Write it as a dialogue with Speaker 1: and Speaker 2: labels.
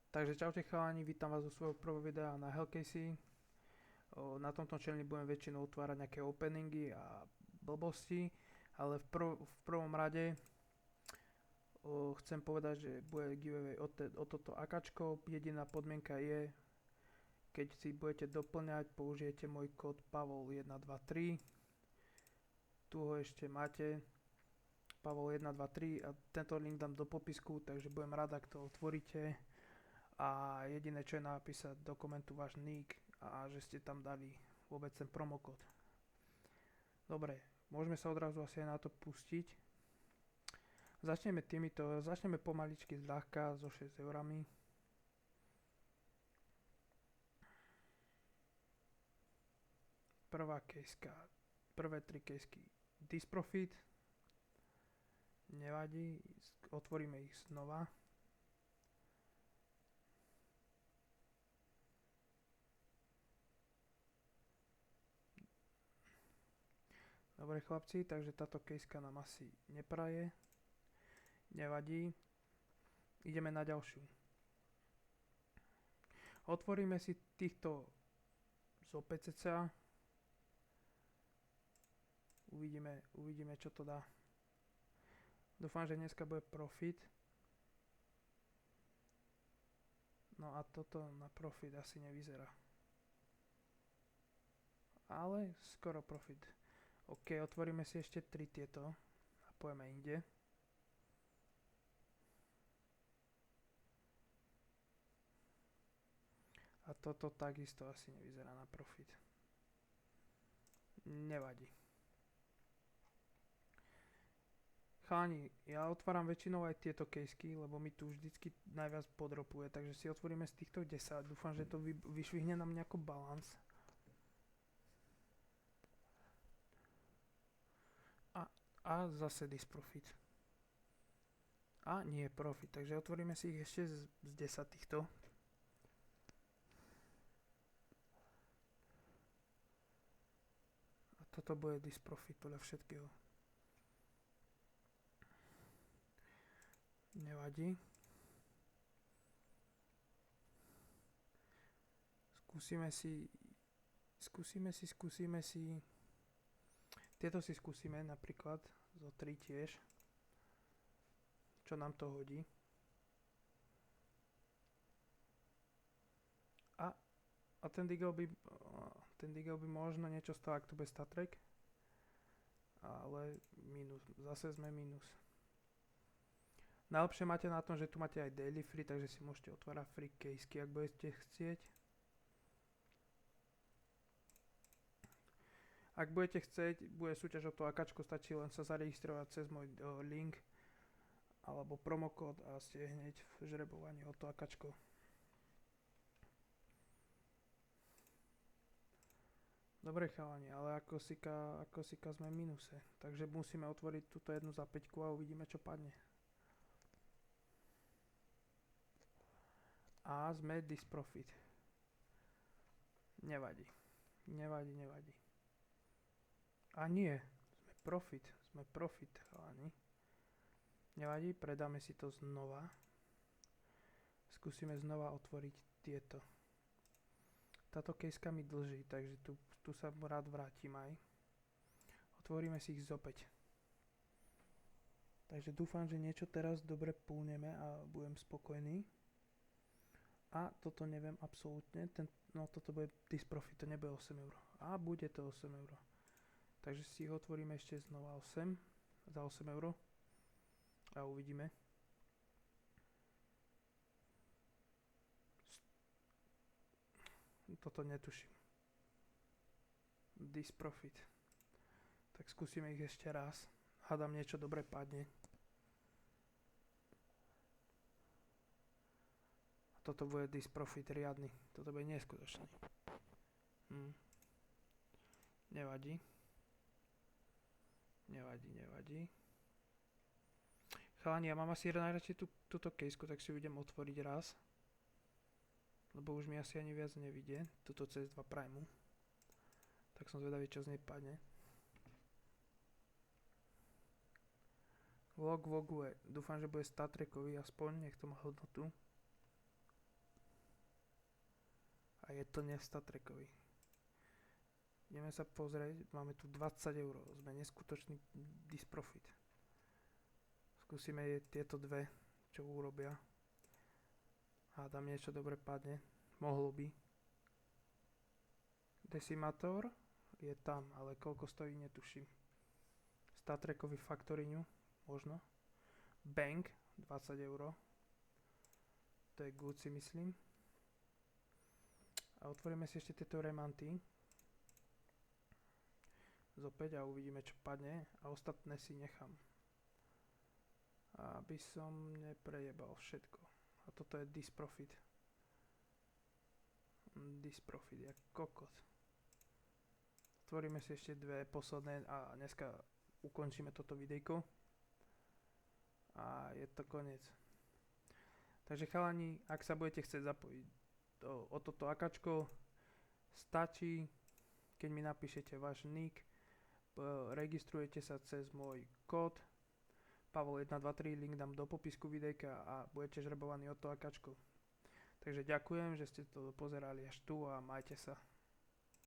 Speaker 1: Takže čaute chalani, vítam vás zo svojho prvého videa na Hellcasey. Na tomto channeli budem väčšinou otvárať nejaké openingy a blbosti, ale v prvom rade chcem povedať, že bude giveaway o toto akačko. Jediná podmienka je, keď si budete doplňať, použijete môj kód PAVOL123. Tu ho ešte máte, PAVOL123, a tento link dám do popisku, takže budem rád, ak to otvoríte. A jediné, čo je napísať do komentu váš nick a že ste tam dali vôbec ten promokód. Dobre, môžeme sa odrazu asi aj na to pustiť. Začneme pomaličky zľahka so 6 eurami. Prvá kejska, prvé 3 kejsky disprofit. Nevadí, otvoríme ich znova. Dobre chlapci, takže táto kejska nám asi nepraje. Nevadí. Ideme na ďalšiu. Otvoríme si týchto z OPCC. Uvidíme, čo to dá. Dúfam, že dneska bude profit. No a toto na profit asi nevyzerá. Ale skoro profit. OK, otvoríme si ešte 3 tieto a pojeme inde. A toto takisto asi nevyzerá na profit. Nevadí. Chalani, ja otváram väčšinou aj tieto kejsky, lebo mi tu vždycky najviac podropuje, takže si otvoríme z týchto 10. Dúfam, že to vyšvihne nám nejako balans. A zase disprofit. A nie profit, takže otvoríme si ich ešte z 10 týchto. A toto bude disprofit podľa všetkého. Nevadí. Skúsime si. Tieto si skúsime napríklad zo 3 tiež. Čo nám to hodí. A ten digel by možno niečo stal, ak to bude Star Trek. Ale minus, zase sme minus. Najlepšie máte na tom, že tu máte aj daily free, takže si môžete otvárať free casey, ak budete chcieť. Ak budete chcieť, bude súťaž o to akačko, stačí len sa zaregistrovať cez môj link alebo promokód a ste hneď v žrebovaní o to akačko. Dobre chalani, ale ako sika sme v minuse, takže musíme otvoriť túto jednu za 5 a uvidíme, čo padne. A sme disprofit. Nevadí. A nie, sme profit, chalani. Nevadí, predáme si to znova. Skúsime znova otvoriť tieto. Táto kejska mi dlží, takže tu sa rád vrátim aj. Otvoríme si ich zopäť. Takže dúfam, že niečo teraz dobre púlneme a budem spokojný. A toto neviem absolútne, no toto bude disprofit, to nebude 8 eur. A bude to 8 eur. Takže si ho otvoríme ešte znova za 8 eur. A uvidíme. Toto netuším. Disprofit. Tak skúsime ich ešte raz. Hádam niečo dobre padne. A toto bude disprofit riadny. Toto bude neskutočný. Nevadí. Chalani, ja mám asi najradšej túto kejsku, tak si ju idem otvoriť raz. Lebo už mi asi ani viac nevidie. Tuto CS2 Prime. Tak som zvedavý, čo z nej padne. Log Vogue. Dúfam, že bude Star Trekový aspoň, nech to má hodnotu. A je to nestatrackový. Ideme sa pozrieť, máme tu 20 eur, sme neskutočný disprofit. Skúsime tieto dve, čo urobia. Hádam, niečo dobre padne. Mohlo by. Decimator je tam, ale koľko stojí, netuším. Statrackový Factoryňu, možno. Bank, 20 eur. To je good, si myslím. A otvoríme si ešte tieto remanty. Zopäť a uvidíme, čo padne. A ostatné si nechám. Aby som neprejebal všetko. A toto je disprofit. Disprofit, jak kokot. Otvoríme si ešte dve posledné a dneska ukončíme toto videjko. A je to koniec. Takže chalani, ak sa budete chcieť zapojiť o toto akačko, stačí, keď mi napíšete váš nick, registrujete sa cez môj kód Pavol123, link dám do popisku videjka a budete žrebovaní o to akačko. Takže ďakujem, že ste to pozerali až tu a majte sa.